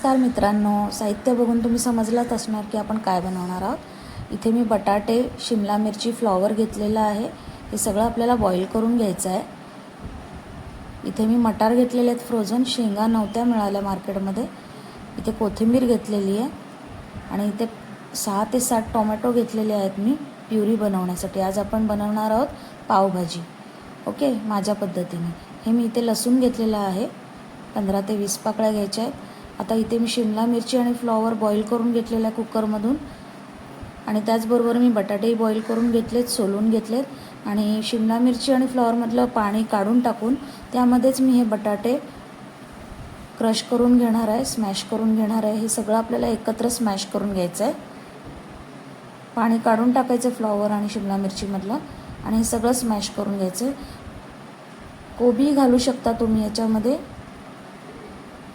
नमस्कार मित्रांनो, साहित्य बघून तुम्ही समजलाच असणार की आपण काय बनवणार आहोत। इथे मी बटाटे, शिमला मिरची, फ्लॉवर घेतलेला आहे। हे सगळं आपल्याला बॉईल करून घ्यायचं आहे। इथे मी मटार घेतलेले आहेत फ्रोझन, शेंगा नव्हत्या मिळाल्या मार्केटमध्ये। इथे कोथिंबीर घेतलेली आहे आणि इथे 6 ते 7 टोमॅटो घेतलेले आहेत मी प्युरी बनवण्यासाठी। आज आपण बनवणार आहोत पावभाजी। ओके, माझ्या पद्धतीने। हे मी इथे लसूण घेतलेला आहे, 15 ते 20 पाकळ्या घ्यायच्या आहेत। आता इथे मी शिमला मिरची आणि फ्लॉवर बॉईल करून घेतलेला आहे कुकरमधून, आणि त्याचबरोबर मी बटाटेही बॉईल करून घेतलेत, सोलून घेतलेत। आणि शिमला मिरची आणि फ्लॉवरमधलं पाणी काढून टाकून त्यामध्येच मी हे बटाटे क्रश करून घेणार आहे, स्मॅश करून घेणार आहे। हे सगळं आपल्याला एकत्र स्मॅश करून घ्यायचं आहे। पाणी काढून टाकायचं फ्लॉवर आणि शिमला मिरचीमधलं आणि हे सगळं स्मॅश करून घ्यायचं आहे। कोबी घालू शकता तुम्ही याच्यामध्ये,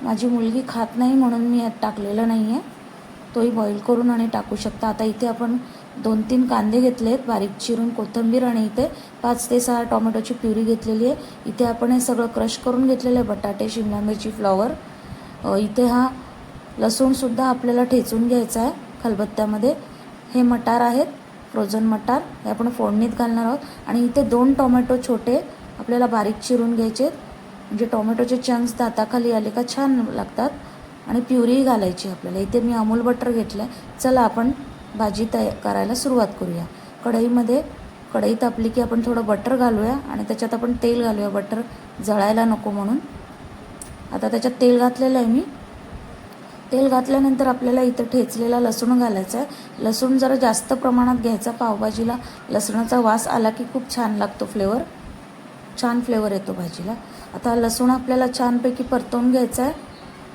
माझी मुलगी खात नाही म्हणून मी यात टाकलेलं नाही आहे, तोही बॉईल करून आणि टाकू शकता। आता इथे आपण 2-3 कांदे घेतले आहेत बारीक चिरून, कोथिंबीर, आणि इथे 5 ते 6 टोमॅटोची प्युरी घेतलेली आहे। इथे आपण हे सगळं क्रश करून घेतलेलं आहे, बटाटे, शिमला मिरची, फ्लॉवर। इथे हा लसूणसुद्धा आपल्याला ठेचून घ्यायचा आहे खलबत्त्यामध्ये। हे मटार आहेत, फ्रोझन मटार, हे आपण फोडणीत घालणार आहोत। आणि इथे 2 टोमॅटो छोटे आपल्याला बारीक चिरून घ्यायचे आहेत, म्हणजे टोमॅटोचे चंक्स दाताखाली आले का छान लागतात। आणि प्युरी घालायची आपल्याला। इथे मी अमूल बटर घेतलं आहे। चला आपण भाजी करायला सुरुवात करूया। कढई तापली की आपण थोडं बटर घालूया आणि त्याच्यात आपण तेल घालूया, बटर जळायला नको म्हणून। आता त्याच्यात तेल घातलेलं आहे मी। तेल घातल्यानंतर आपल्याला इथं ठेचलेला लसूण घालायचा आहे। लसूण जरा जास्त प्रमाणात घ्यायचा, पावभाजीला लसणाचा वास आला की खूप छान लागतो, छान फ्लेवर येतो भाजीला। आता लसूण आपल्याला छानपैकी परतवून घ्यायचा आहे,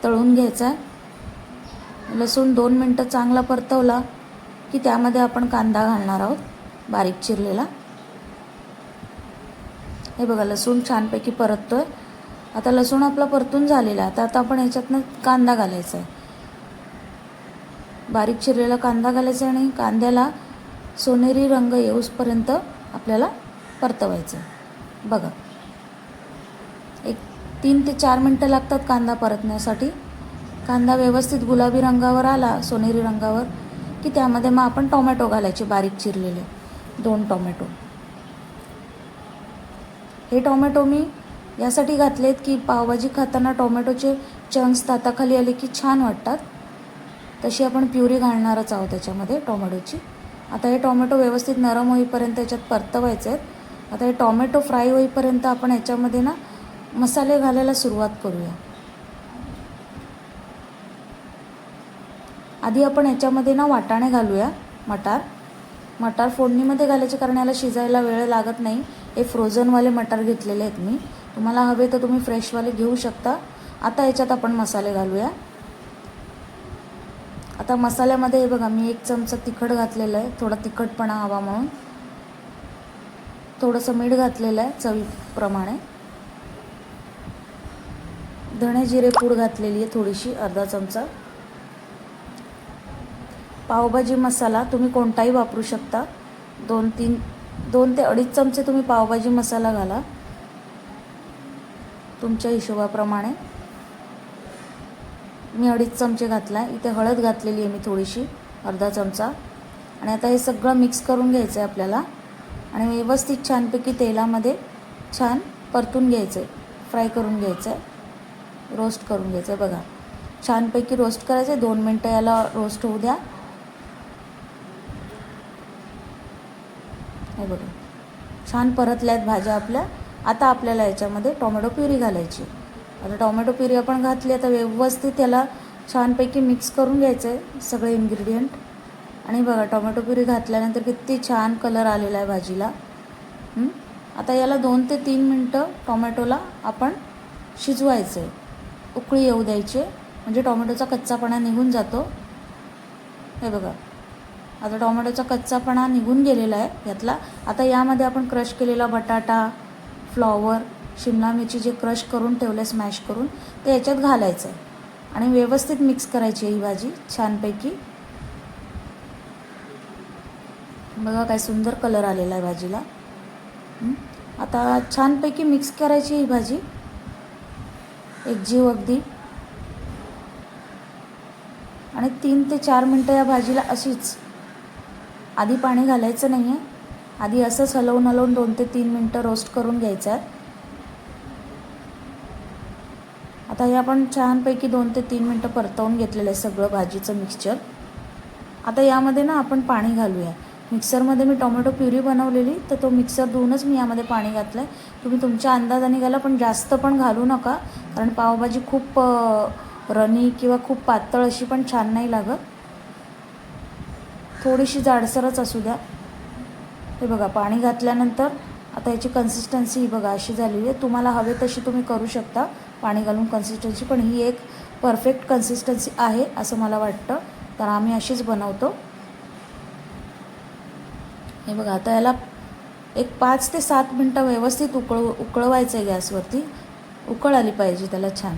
तळून घ्यायचा आहे। लसूण 2 मिनटं चांगला परतवला की त्यामध्ये आपण कांदा घालणार आहोत बारीक चिरलेला। हे बघा, लसूण छानपैकी परततोय। आता लसूण आपला परतून झालेला आहे। आता आपण याच्यातनं कांदा घालायचा आहे, बारीक चिरलेला कांदा घालायचा आणि कांद्याला सोनेरी रंग येऊसपर्यंत आपल्याला परतवायचं आहे। बघा, एक 3 ते 4 मिनटं लागतात कांदा परतण्यासाठी। कांदा व्यवस्थित गुलाबी रंगावर आला, सोनेरी रंगावर, की त्यामध्ये मग आपण टोमॅटो घालायचे, बारीक चिरलेले 2 टोमॅटो। हे टोमॅटो मी यासाठी घातलेत की पावभाजी खाताना टोमॅटोचे चंक्स दाताखाली आले की छान वाटतात। तशी आपण प्युरी घालणारच आहोत त्याच्यामध्ये टोमॅटोची। आता हे टोमॅटो व्यवस्थित नरम होईपर्यंत याच्यात परतवायचे आहेत। आता हे टोमॅटो फ्राय होईपर्यंत आपण याच्यामध्ये ना मसाले घालायला सुरुवात करूया। आधी आपण याच्यामध्ये ना वाटाणे घालूया, मटार फोडणीमध्ये घालायचे, कारण याला शिजायला वेळ लागत नाही। हे फ्रोझनवाले मटार घेतलेले आहेत मी, तुम्हाला हवे तर तुम्ही फ्रेशवाले घेऊ शकता। आता याच्यात आपण मसाले घालूया। आता मसाल्यामध्ये हे बघा, मी 1 चमचा तिखट घातलेलं आहे, थोडा तिखटपणा हवा म्हणून। थोडंसं मीठ घातलेलं आहे चवीप्रमाणे। धणे जिरे पूड घातलेली आहे थोडीशी, अर्धा चमचा। पावभाजी मसाला तुम्ही कोणताही वापरू शकता, 2 ते अडीच चमचे तुम्ही पावभाजी मसाला घाला तुमच्या हिशोबाप्रमाणे। मी 2.5 चमचे घातला। इथे हळद घातलेली आहे मी थोडीशी, अर्धा चमचा। आणि आता हे सगळं मिक्स करून घ्यायचं आहे आपल्याला आणि व्यवस्थित छानपैकी तेलामध्ये छान परतून घ्यायचं आहे, फ्राय करून घ्यायचं आहे, रोस्ट करून घ्यायचं आहे। बघा, छानपैकी रोस्ट करायचं आहे, 2 मिनटं याला रोस्ट होऊ द्या। हे बघा, छान परतल्या आहेत भाज्या आपल्या। आता आपल्याला याच्यामध्ये टोमॅटो प्युरी घालायची। आता टोमॅटो प्युरी आपण घातली, आता व्यवस्थित याला छानपैकी मिक्स करून घ्यायचं आहे सगळे इन्ग्रेडियंट। आणि बघा, टोमॅटो प्युरी घातल्यानंतर किती छान कलर आलेला आहे भाजीला। आता याला 2 ते 3 मिनटं टोमॅटोला आपण शिजवायचं आहे, उकळी येऊ द्यायची, म्हणजे टोमॅटोचा कच्चापणा निघून जातो। हे बघा, आता टोमॅटोचा कच्चापणा निघून गेलेला आहे यातला। आता यामध्ये आपण क्रश केलेला बटाटा, फ्लॉवर, शिमला मिरची जे क्रश करून ठेवले स्मॅश करून, ते याच्यात घालायचं आहे आणि व्यवस्थित मिक्स करायची ही भाजी छानपैकी। बघा, काय सुंदर कलर आलेला आहे भाजीला। आता छानपैकी मिक्स करायची ही भाजी, एकजीव अगदी। आणि 3 ते 4 मिनटं या भाजीला अशीच, आधी पाणी घालायचं नाही आहे, आधी असंच हलवून हलवून 2 ते 3 मिनटं रोस्ट करून घ्यायचं आहे. आता हे आपण छानपैकी 2 ते 3 मिनटं परतवून घेतलेलं आहे सगळं भाजीचं मिक्सचर. आता यामध्ये ना आपण पाणी घालूया. मिक्सरमध्ये मी टोमॅटो प्युरी बनवलेली, तर तो मिक्सर धुवूनच मी यामध्ये पाणी घातलं आहे. तुम्ही तुमच्या अंदाजाने घाला, पण जास्त पण घालू नका, कारण पावभाजी खूप रनी किंवा खूप पातळ अशी पण छान नाही लागत. थोडीशी जाडसरच असू द्या. हे बघा, पाणी घातल्यानंतर आता याची कन्सिस्टन्सी ही बघा अशी झालेली आहे. तुम्हाला हवे तशी तुम्ही करू शकता पाणी घालून कन्सिस्टन्सी, पण ही एक परफेक्ट कन्सिस्टन्सी आहे असं मला वाटतं, तर आम्ही अशीच बनवतो. हे बघा, आता याला एक 5 ते 7 मिनटं व्यवस्थित उकळवायचं आहे गॅसवरती. उकळ आली पाहिजे त्याला छान.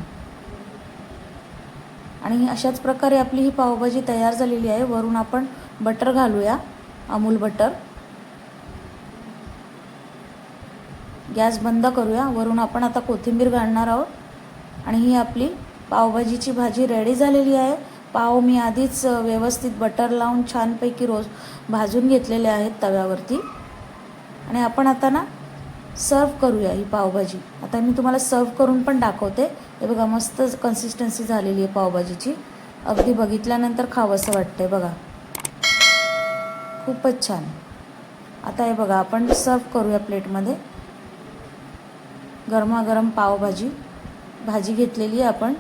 आणि अशाच प्रकारे आपली ही पावभाजी तयार झालेली आहे. वरून आपण बटर घालूया, अमूल बटर. गॅस बंद करूया. वरून आपण आता कोथिंबीर घालणार आहोत. आणि ही आपली पावभाजीची भाजी रेडी झालेली आहे. पाव मी आधीच व्यवस्थित बटर लावून छानपैकी भाजून घेतलेले आहेत तव्यावरती. आणि आपण आता ना सर्व करूया ही पावभाजी. आता मी तुम्हाला सर्व करून पण दाखवते. हे बघा, मस्त कन्सिस्टन्सी झालेली आहे पावभाजीची. अगदी बघितल्यानंतर खावंसं वाटतंय बघा, खूपच छान. आता हे बघा, आपण सर्व करूया प्लेटमध्ये. गरमागरम भाजी घेतलेली आहे आपण.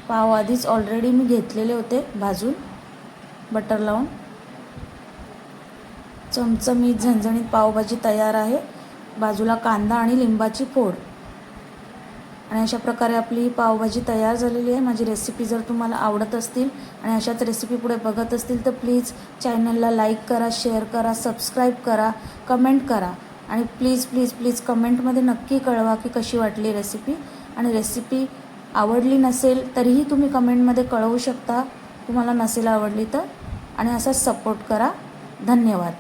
पाव आधीच ऑलरेडी मी घेतलेले होते भाजून बटर लावून. चमचमीत झणझणीत पावभाजी तयार आहे. बाजूला कांदा आणि लिंबाची फोड. आणि अशा प्रकारे आपली पावभाजी तयार झालेली आहे. माझी रेसिपी जर तुम्हाला आवडत असतील आणि अशाच रेसिपी पुढे बघत असतील तर प्लीज चॅनलला लाईक करा, शेअर करा, सबस्क्राईब करा, कमेंट करा. आणि प्लीज प्लीज प्लीज कमेंटमध्ये नक्की कळवा की कशी वाटली रेसिपी. आणि रेसिपी आवडली नसेल तरीही तुम्ही कमेंटमध्ये कळवू शकता, तुम्हाला नसेल आवडली तर. आणि असाच सपोर्ट करा. धन्यवाद.